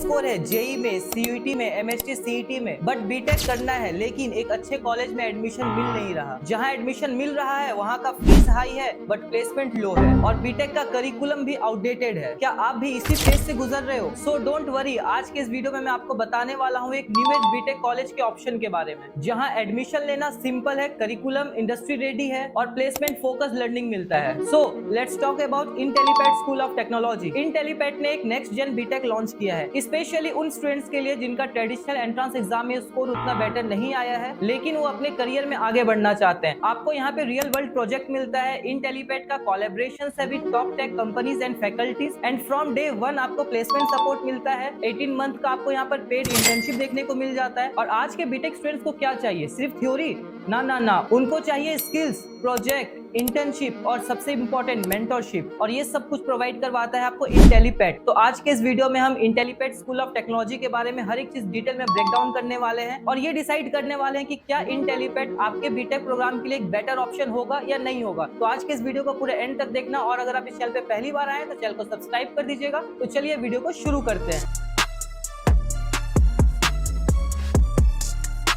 Score है JEE में, CUET में, एमएसटी सीईटी में, बट बीटेक करना है लेकिन एक अच्छे कॉलेज में एडमिशन मिल नहीं रहा। जहाँ एडमिशन मिल रहा है वहाँ का फीस हाई है बट प्लेसमेंट लो है और बीटेक का करिकुलम भी आउटडेटेड है। क्या आप भी इसी फेज से गुजर रहे हो? सो डोंट वरी, आज के इस वीडियो में मैं आपको बताने वाला हूँ एक न्यू एज बीटेक कॉलेज के ऑप्शन के बारे में, जहाँ एडमिशन लेना सिंपल है, करिकुलम इंडस्ट्री रेडी है और प्लेसमेंट फोकस लर्निंग मिलता है। So let's talk about Intellipaat school of technology. Intellipaat ने एक नेक्स्ट जेन बीटेक लॉन्च किया है, स्पेशली उन स्टूडेंट्स के लिए जिनका ट्रेडिशनल एंट्रेंस एग्जाम में स्कोर उतना बेटर नहीं आया है लेकिन वो अपने करियर में आगे बढ़ना चाहते हैं। आपको यहाँ पे रियल वर्ल्ड प्रोजेक्ट मिलता है, इंटेलीपैड का कोलैबोरेशन है with top tech companies and faculties and from day one आपको प्लेसमेंट सपोर्ट मिलता है। 18 मंथ का आपको यहाँ पर पेड इंटर्नशिप देखने को मिल जाता है। और आज के बीटेक स्टूडेंट्स को क्या चाहिए? सिर्फ थ्योरी? ना, उनको चाहिए स्किल्स, प्रोजेक्ट, इंटर्नशिप और सबसे इंपॉर्टेंट मेंटरशिप, और ये सब कुछ प्रोवाइड करवाता है आपको इंटेलीपैड। तो आज के इस वीडियो में हम इंटेलीपैड स्कूल ऑफ टेक्नोलॉजी के बारे में हर एक चीज डिटेल में ब्रेक डाउन करने वाले हैं और ये डिसाइड करने वाले हैं कि क्या इंटेलीपैड आपके बीटेक प्रोग्राम के लिए एक बेटर ऑप्शन होगा या नहीं होगा। तो आज के इस वीडियो को पूरे एंड तक देखना और अगर आप इस चैनल पे पहली बार आए तो चैनल को सब्सक्राइब कर दीजिएगा। तो चलिए वीडियो को शुरू करते हैं।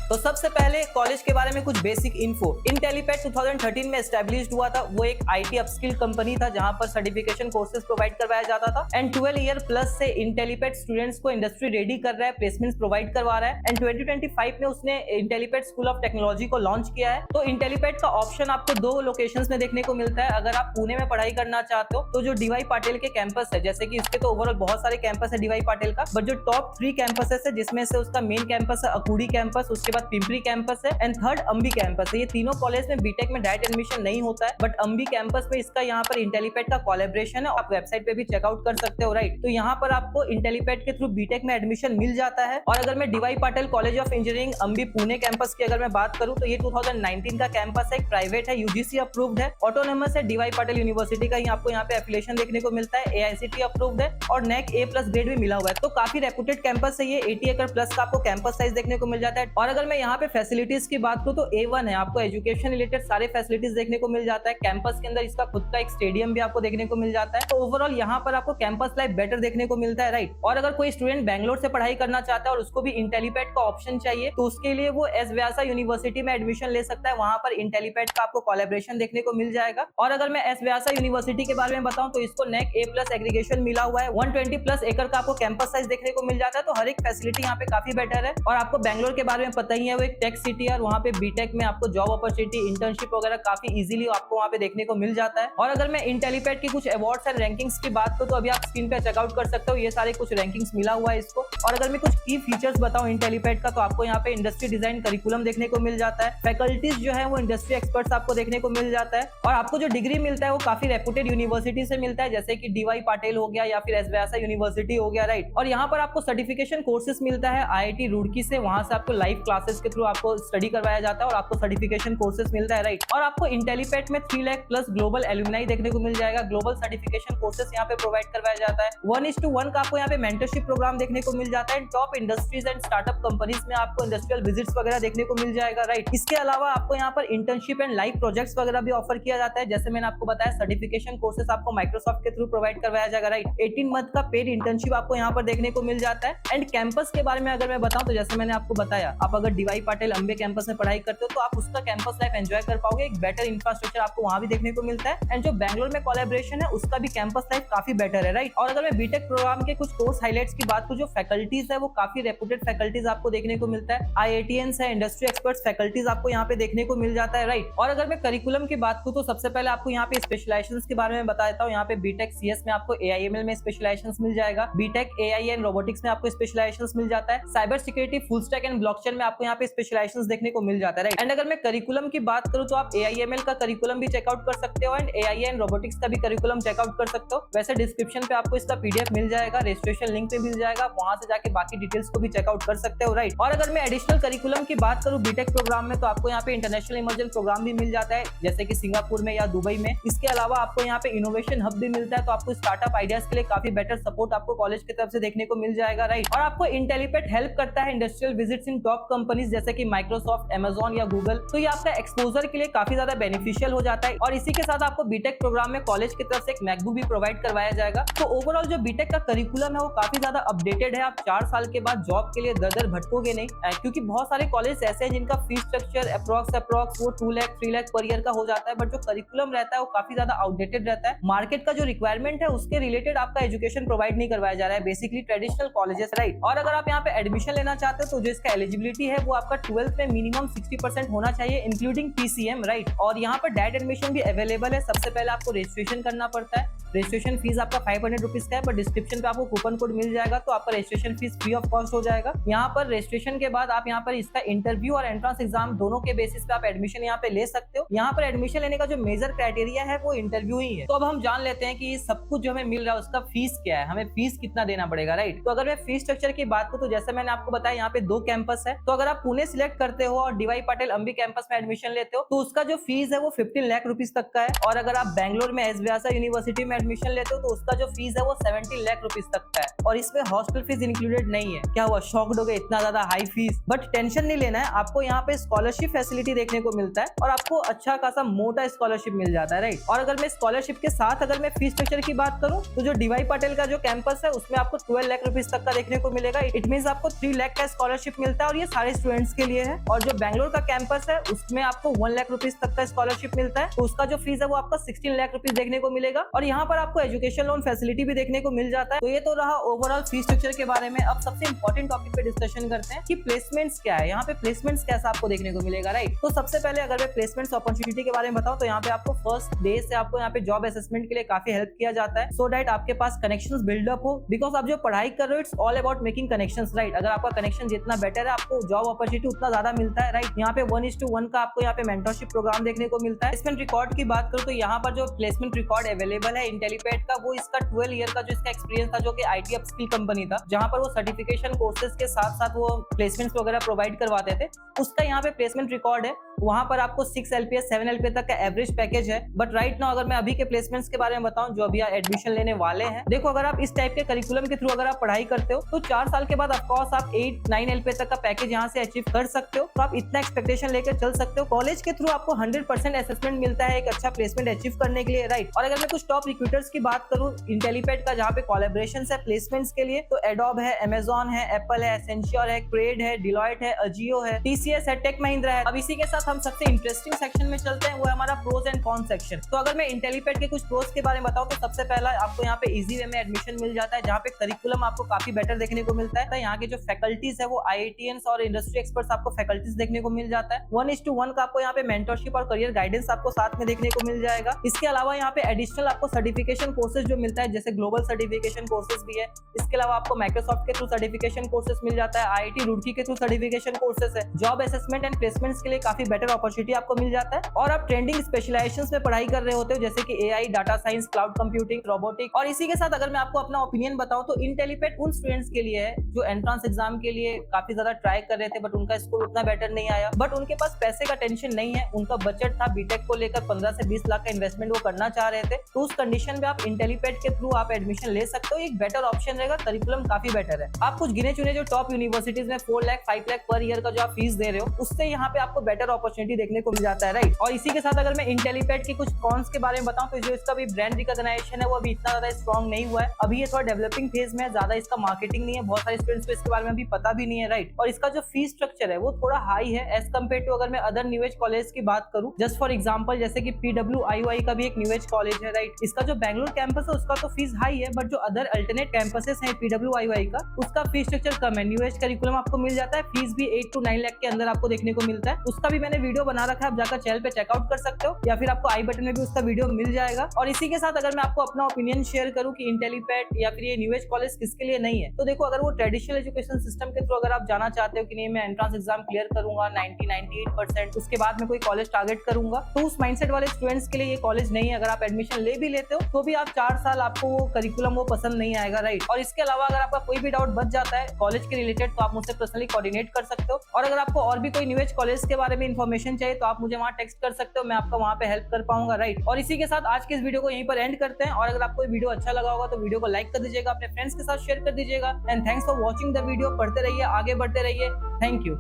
तो सबसे पहले कॉलेज के बारे में कुछ बेसिक इन्फो। इंटेलीपैड 2013 में एस्टैब्लिश्ड हुआ था। वो एक आईटी अपस्किल कंपनी था जहां पर सर्टिफिकेशन कोर्सेज प्रोवाइड करवाया जाता था एंड 12 ईयर प्लस से इंटेलीपैड स्टूडेंट्स को इंडस्ट्री रेडी कर रहा है, प्लेसमेंट्स प्रोवाइड करवा रहा है एंड 2025 में उसने इंटेलीपैड स्कूल ऑफ टेक्नोलॉजी को लॉन्च किया है। तो इंटेलीपैड का ऑप्शन आपको दो लोकेशंस में देखने को मिलता है। अगर आप पुणे में पढ़ाई करना चाहते हो तो जो डीवाई पाटिल के कैंपस है, जैसे कि इसके तो ओवरऑल बहुत सारे कैंपस है डीवाई पाटिल का, बट जो टॉप 3 कैंपसेस है जिसमें से उसका मेन कैंपस है अकूड़ी कैंपस, उसके बाद पिंपरी कैंपस है एंड थर्ड अंबी कैंपस है। ये तीनों कॉलेज में बीटेक में डायरेक्ट एडमिशन नहीं होता है, बट अंबी कैंपस में इसका यहाँ पर इंटेलीपैड का कोलैबोरेशन है। आप वेबसाइट पे भी चेकआउट कर सकते हो, राइट। तो यहाँ पर आपको इंटेलीपैड के थ्रू बीटेक में एडमिशन मिल जाता है। और अगर मैं DY Patil college of engineering Ambi Pune campus की अगर मैं बात करूँ तो ये 2019 का कैंपस है, एक प्राइवेट है, यूजीसी अप्रूव्ड है, ऑटोनोमस है। डीवाई पाटिल यूनिवर्सिटी का ही आपको यहाँ पे एफिलिएशन देखने को मिलता है, एआईसीटी अप्रूव्ड है और नेक A+ ग्रेड भी मिला हुआ है। तो काफी रेपुटेड कैंपस है ये। 80 एकड़ प्लस का आपको कैंपस साइज देखने को मिल जाता है। और अगर मैं यहाँ पे फैसिलिटीज की बात करूँ तो A1 है, आपको एजुकेशन रिलेटेड सारे फैसिलिटीज देखने को मिल जाता है। कैंपस के अंदर इसका खुद का एक स्टेडियम भी आपको देखने को मिल जाता है। तो ओवरऑल यहाँ पर आपको कैंपस लाइफ बेटर देखने को मिलता है, राइट। और अगर कोई स्टूडेंट बैंगलोर से पढ़ाई करना चाहता है और उसको भी इंटेलीपैड का ऑप्शन चाहिए तो उसके लिए वो एस व्यासा यूनिवर्सिटी में एडमिशन ले सकता है। वहां पर इंटेलीपैड का आपको कोलैबोरेशन देखने को मिल जाएगा। और अगर मैं एस व्यासा यूनिवर्सिटी के बारे में बताऊं तो इसको नेक A+ एग्रीगेशन मिला हुआ है, 120+ एकड़ का आपको कैंपस साइज देखने को मिल जाता है। तो हर एक फैसिलिटी यहाँ पे काफी बेटर है। और आपको बैंगलोर के बारे में पता ही है, वो एक टेक सिटी है और वहाँ पे बीटेक में आपको जॉब अपॉर्चुनिटी, इंटर्नशिप वगैरह काफी इजीली आपको वहाँ पे देखने को मिल जाता है। और अगर मैं इंटेलीपैड की कुछ अवार्ड्स एंड रैंकिंग्स की बात करूँ तो अभी आप स्क्रीन पे चेकआउट कर सकते हो, ये सारे कुछ रैंकिंग्स मिला हुआ है इसको। और अगर मैं कुछ की फीचर्स बताऊं इंटेलीपैड का तो आपको यहाँ पे इंडस्ट्री डिजाइन करिकुलम देखने को मिल जाता है। फैकल्टीज जो है वो इंडस्ट्री एक्सपर्ट्स आपको देखने को मिल जाता है। और आपको जो डिग्री मिलता है वो काफी रेपुटेड यूनिवर्सिटी से मिलता है, जैसे कि डीवाई पाटिल हो गया या फिर एस व्यासा यूनिवर्सिटी हो गया, राइट। और यहाँ पर आपको सर्टिफिकेशन कोर्सेज मिलता है IIT रुड़की से, वहां से आपको लाइव क्लासेस के थ्रू आपको स्टडी करवाया जाता है और आपको सर्टिफिकेशन कोर्सेज मिलता है, राइट। और आपको इंटेलीपैड में 3 लाख प्लस ग्लोबल एलुमनाई देखने को मिल जाएगा। ग्लोबल सर्टिफिकेशन कोर्सेज यहाँ पे प्रोवाइड करवाया जाता है। 1:1 का आपको यहाँ पे मेंटरशिप प्रोग्राम देखने को मिल जाता है। Top industries and startup companies में आपको इंडस्ट्रियल विजिट्स वगैरह देखने को मिल जाएगा, राइट। इसके अलावा आपको यहाँ पर इंटर्नशिप एंड लाइव प्रोजेक्ट्स वगैरह भी ऑफर किया जाता है। जैसे मैंने आपको बताया, सर्टिफिकेशन कोर्सेज आपको माइक्रोसॉफ्ट के थ्रू प्रोवाइड करवाया जाएगा, राइट। 18 मंथ का पेड इंटर्नशिप आपको यहाँ पर देखने को मिल जाता है। एंड कैंपस के बारे में अगर मैं बताऊं तो जैसे मैंने आपको बताया, आप अगर डीवाई पाटिल अंबे कैंपस में पढ़ाई करते हो तो आप उसका कैंपस लाइफ एंजॉय कर पाओगे। एक बेटर इंफ्रास्ट्रक्चर आपको वहां भी देखने को मिलता है एंड जो बैंगलोर में कोलैबोरेशन है उसका भी कैंपस लाइफ काफी बेटर है, राइट। और अगर मैं बीटेक प्रोग्राम के कुछ कोर्स हाइलाइट्स की बात करूं, जो फैकल्टीज है वो काफी रेपुटेड फैकल्टीज आपको देखने को मिलता है। IITians है, इंडस्ट्री एक्सपर्ट्स फैकल्टीज आपको यहाँ पे देखने को मिल जाता है, राइट। और अगर मैं करिकुलम की बात करूं तो सबसे पहले आपको यहाँ पे स्पेशलाइजेशंस के बारे में बता देता हूँ। यहाँ पे बीटेक CS में आपको AIML में स्पेशलाइजेशंस मिल जाएगा। बीटेक AI एंड रोबोटिक्स में आपको स्पेशलाइजेशंस मिल जाता है। Cyber security, full stack and blockchain में आपको यहाँ पे स्पेशलाइजेशंस देखने को मिल जाता है, राइट। एंड अगर मैं करिकुलम की बात करूं तो आप AIML का करिकुलम भी चेकआउट कर सकते हो एंड AI एंड रोबोटिक्स का भी करिकुलम चेकआउट कर सकते हो। वैसे डिस्क्रिप्शन पे आपको इसका PDF मिल जाएगा, रजिस्ट्रेशन लिंक पे मिल जाएगा, वहां से जाके बाकी डिटेल्स को भी चेकआउट कर सकते हो, राइट। और अगर मैं एडिशनल करिकुलम की बात करूं बीटेक प्रोग्राम में तो आपको यहाँ पे इंटरनेशनल इमर्जन प्रोग्राम भी मिल जाता है, जैसे कि सिंगापुर में या दुबई में। इसके अलावा आपको यहाँ पे इनोवेशन हब भी मिलता है, तो आपको स्टार्टअप आइडियाज के लिए काफी बेटर सपोर्ट आपको कॉलेज की तरफ से देखने को मिल जाएगा, राइट। और आपको इंटेलीपैड हेल्प करता है इंडस्ट्रियल विजिट्स इन टॉप कंपनीज जैसे कि माइक्रोसॉफ्ट, अमेजॉन या गूगल। तो ये आपका एक्सपोजर के लिए काफी ज्यादा बेनिफिशियल हो जाता है। और इसी के साथ आपको बीटेक प्रोग्राम में कॉलेज की तरफ से एक मैकबुक भी प्रोवाइड करवाया जाएगा। तो ओवरऑल जो बीटेक का करिकुलम है वो काफी ज्यादा अपडेटेड है। आप 4 साल के बाद जॉब के लिए दर भटकोगे नहीं, क्योंकि बहुत सारे कॉलेज ऐसे हैं जिनका फीस स्ट्रक्चर अप्रॉक्स वो 2 लाख 3 लाख पर ईयर का हो जाता है, बट जो करिकुलम रहता है वो काफी ज्यादा आउटडेटेड रहता है। मार्केट का जो रिक्वायरमेंट है उसके रिलेटेड आपका एजुकेशन प्रोवाइड नहीं करवाया जा रहा है, बेसिकली ट्रेडिशनल कॉलेजेस, राइट। और अगर आप यहाँ पे एडमिशन लेना चाहते हो तो जो इसका एलिजिबिलिटी है वो आपका 12th में मिनिमम 60% होना चाहिए, इंक्लूडिंग पीसीएम, राइट। और यहाँ पर डायरेक्ट एडमिशन भी अवेलेबल है। सबसे पहले आपको रजिस्ट्रेशन करना पड़ता है। रजिस्ट्रेशन फीस आपका 500 रुपीज का है, बट डिस्क्रिप्शन पे आपको कूपन कोड मिल जाएगा, तो आपका registration fees free of cost हो जाएगा। यहाँ पर रजिस्ट्रेशन के बाद आप यहाँ पर इसका इंटरव्यू और एंट्रेंस एग्जाम दोनों के बेसिस पे आप एडमिशन यहाँ पे ले सकते हो। यहाँ पर एडमिशन लेने का जो मेजर क्राइटेरिया है वो इंटरव्यू ही है। तो अब हम जान लेते हैं कि सब कुछ जो हमें मिल रहा है उसका फीस क्या है, हमें फीस कितना देना पड़ेगा, राइट। तो अगर मैं फीस स्ट्रक्चर की बात करूं तो जैसे मैंने आपको बताया यहाँ पे 2 कैंपस है। तो अगर आप पुणे सिलेक्ट करते हो और डीवाई पाटिल अंबी कैंपस में एडमिशन लेते हो तो उसका जो फीस है वो 15 लाख रुपीज तक का है। और अगर आप बैंगलोर में एस व्यासा यूनिवर्सिटी में एडमिशन लेते हो तो उसका जो फीस है वो 70 लाख रुपीज तक का है। और इसमें हॉस्टल फीस इंक्लूडेड नहीं है। क्या हुआ, शॉक्ड हो गए, इतना ज्यादा हाई फीस? बट टेंशन नहीं लेना है, आपको यहाँ पे स्कॉलरशिप फैसिलिटी देखने को मिलता है और आपको अच्छा खासा मोटा स्कॉलरशिप मिल जाता है, राइट। और अगर मैं स्कॉलरशिप के साथ अगर मैं फीस स्ट्रक्चर की बात करूं तो जो डीवाई पाटिल का जो कैंपस है उसमें आपको 12 लाख रुपीज तक का देखने को मिलेगा। इट मींस आपको 3 लाख का स्कॉलरशिप मिलता है और ये सारे स्टूडेंट्स के लिए है। और जो बैंगलोर का कैंपस है उसमें आपको 1 लाख रुपीज तक का स्कॉलरशिप मिलता है, तो उसका जो फीस है वो आपका 16 लाख रुपीज देखने को मिलेगा। और यहाँ पर आपको एजुकेशन लोन फैसिलिटी भी देखने को मिल जाता है। तो ये तो रहा ओवरऑल फीस स्ट्रक्चर के बारे में। अब सबसे इंपॉर्टेंट टॉपिक पे डिस्कशन करते हैं कि प्लेसमेंट्स क्या है, यहाँ पे प्लेसमेंट्स कैसा आपको देखने को मिलेगा, राइट। तो सबसे पहले अगर मैं प्लेसमेंट्स अपॉर्चुनिटी के बारे में बताऊं तो यहाँ पे आपको फर्स्ट डे से आपको यहाँ पे जॉब असेसमेंट के लिए काफी हेल्प किया जाता है, सो दैट आपके पास कनेक्शंस बिल्डअप हो। बिकॉज आप जो पढ़ाई कर रहे हो it's all about making connections, right. अगर आपका कनेक्शन जितना बेटर है आपको जॉब अपॉर्चुनिटी उतना ज्यादा मिलता है, राइट। यहाँ पे 1:1 का आपको यहाँ पे मेंटरशिप प्रोग्राम देखने को मिलता है। प्लेसमेंट रिकॉर्ड की बात करूं तो यहाँ पर जो प्लेसमेंट रिकॉर्ड अवेलेबल है इंटेलीपेड का वो इसका 12 ईयर का जो इसका एक्सपीरियंस था, जो कि आईटी अपस्किल कंपनी था, जहां पर वो सर्टिफिकेशन कोर्सेज के साथ साथ वो प्लेसमेंट्स वगैरह प्रोवाइड करवाते थे, उसका यहाँ पे प्लेसमेंट रिकॉर्ड है। वहां पर आपको 6 LPS 7 LPS तक का एवरेज पैकेज है। बट राइट नाउ अगर मैं अभी के प्लेसमेंट्स के बारे में बताऊं जो अभी एडमिशन लेने वाले हैं, देखो अगर आप इस टाइप के करिकुलम के थ्रू अगर आप पढ़ाई करते हो तो 4 साल के बाद ऑफकोर्स आप 8-9 LPS तक का पैकेज यहाँ से अचीव कर सकते हो। तो आप इतना एक्सपेक्टेशन लेकर चल सकते हो। कॉलेज के थ्रू आपको 100% असेसमेंट मिलता है एक अच्छा प्लेसमेंट अचीव करने के लिए, राइट। और अगर मैं कुछ टॉप रिक्रूटर्स की बात करूं इंटेलीपेड का, जहाँ पे कोलैबोरेशंस है प्लेसमेंट्स के लिए, तो एडोब है, अमेजॉन है, एप्पल है, एसेंशियर है, क्रेड है, डिलॉयट है, अजियो है, TCS है, टेक महिंद्रा है। अब इसी के साथ हम सबसे इंटरेस्टिंग सेक्शन में चलते हैं, वो है हमारा प्रोस एंड कॉन सेक्शन। तो अगर मैं इंटेलीपेड के कुछ प्रोस के बारे में बताऊं तो सबसे पहला आपको यहाँ पे इजी वे में एडमिशन मिल जाता है, जहाँ पे करिकुलम आपको काफी बेटर देखने को मिलता है। यहाँ के जो फैकल्टीज है वो IITians और इंडस्ट्री एक्सपर्ट्स आपको फैकल्टीज देखने को मिल जाता है। 1:1 का आपको यहाँ पे मेंटरशिप और करियर गाइडेंस आपको साथ में देखने को मिल जाएगा। इसके अलावा यहाँ पे एडिशनल आपको सर्टिफिकेशन कोर्सेज जो मिलता है, जैसे ग्लोबल सर्टिफिकेशन कोर्सेज भी है। इसके अलावा आपको माइक्रोसॉफ्ट के थ्रू सर्टिफिकेशन कोर्सेज मिल जाता है, IIT रुड़की के थ्रू सर्टिफिकेशन कोर्सेज है। जॉब असेसमेंट एंड प्लेसमेंट्स के लिए काफी बेटर अपॉर्चुनिटी आपको मिल जाता है। और आप ट्रेंडिंग स्पेशलाइजेशंस में पढ़ाई कर रहे होते हो, जैसे कि AI, data science, cloud computing, robotic. और इसी के साथ अगर मैं आपको अपना ओपिनियन बताऊं तो इंटेलीपेड उन स्टूडेंट्स के लिए है जो एंट्रेंस एग्जाम के लिए काफी ज्यादा ट्राई कर रहे थे, बट उनका स्कोर उतना बेटर नहीं आया। बट उनके पास पैसे का टेंशन नहीं है, उनका बजट था बीटेक को लेकर 15 से 20 लाख का इन्वेस्टमेंट वो करना चाह रहे थे। तो उस कंडीशन में आप इंटेलीपेड के थ्रू आप एडमिशन ले सकते हो, एक बेटर ऑप्शन रहेगा, करिकुलम काफी बेटर है। आप कुछ गिने चुने जो टॉप यूनिवर्सिटीज में 4 लाख 5 लाख पर ईयर का जो आप फीस दे रहे हो, उससे यहाँ पे आपको बेटर अपॉर्चुनिटी देखने को मिल जाता है, राइट। और इसी के साथ अगर मैं इंटेलीपेड की कुछ कॉन्स के बारे में बताऊं तो जो इसका भी ब्रांड रिकॉग्नाइजेशन है वो अभी इतना ज्यादा स्ट्रॉन्ग नहीं हुआ है। अभी ये थोड़ा डेवलपिंग फेज में है, ज्यादा इसका मार्केटिंग नहीं है, बहुत सारे स्टूडेंट्स को इसके बारे में अभी पता भी नहीं है, राइट। और इसका जो फीस स्ट्रक्चर है वो थोड़ा हाई है एज कम्पेयर टू अगर मैं अदर न्यू एज कॉलेज की बात करूं, जस्ट फॉर एग्जांपल जैसे कि PWIUI का भी एक न्यू एज कॉलेज है, राइट। इसका जो बैंगलोर कैंपस है उसका तो फीस हाई है, बट जो अदर अल्टरनेट कैंपसेस हैं PWIUI का, उसका फीस स्ट्रक्चर कम है। न्यू एज करिकुलम आपको मिल जाता है, फीस भी 8 to 9 लाख के अंदर आपको देखने को मिलता है। उसका भी मैंने वीडियो बना रखा है, आप जाकर चैनल पे चेकआउट कर सकते हो, या फिर आपको आई बटन में भी उसका वीडियो मिल जाएगा। और इसी के साथ अगर मैं आपको अपना ओपिनियन शेयर करूं कि इंटेलीपेड या फिर ये न्यू एज कॉलेज किसके लिए नहीं है, तो देखो अगर वो ट्रेडिशनल एजुकेशन सिस्टम के थ्रू अगर आप जाना चाहते हो कि नहीं मैं एंट्रेंस एग्जाम क्लियर करूंगा 90-98%, उसके बाद में कोई कॉलेज टारगेट करूंगा, तो उस माइंडसेट वाले स्टूडेंट्स के लिए ये कॉलेज नहीं है। अगर आप एडमिशन ले भी लेते हो तो भी आप 4 साल आपको वो करिकुलम वो पसंद नहीं आएगा, राइट। और इसके अलावा अगर आपका कोई भी डाउट बच जाता है कॉलेज के रिलेटेड तो आप मुझसे पर्सनली कोऑर्डिनेट कर सकते हो। और अगर आपको और भी कोई न्यू एज कॉलेज के बारे में इन्फॉर्मेशन चाहिए तो आप मुझे वहाँ टेक्स्ट कर सकते हो, मैं आपका वहाँ पे हेल्प कर पाऊंगा, राइट। और इसी के साथ आज के इस वीडियो को यहीं पर एंड करते हैं। और अगर आपको ये वीडियो अच्छा लगा होगा तो वीडियो को लाइक कर दीजिएगा, अपने फ्रेंड्स के साथ शेयर कर दीजिएगा। And thanks for watching the video. पढ़ते रहिए, आगे बढ़ते रहिए। Thank you.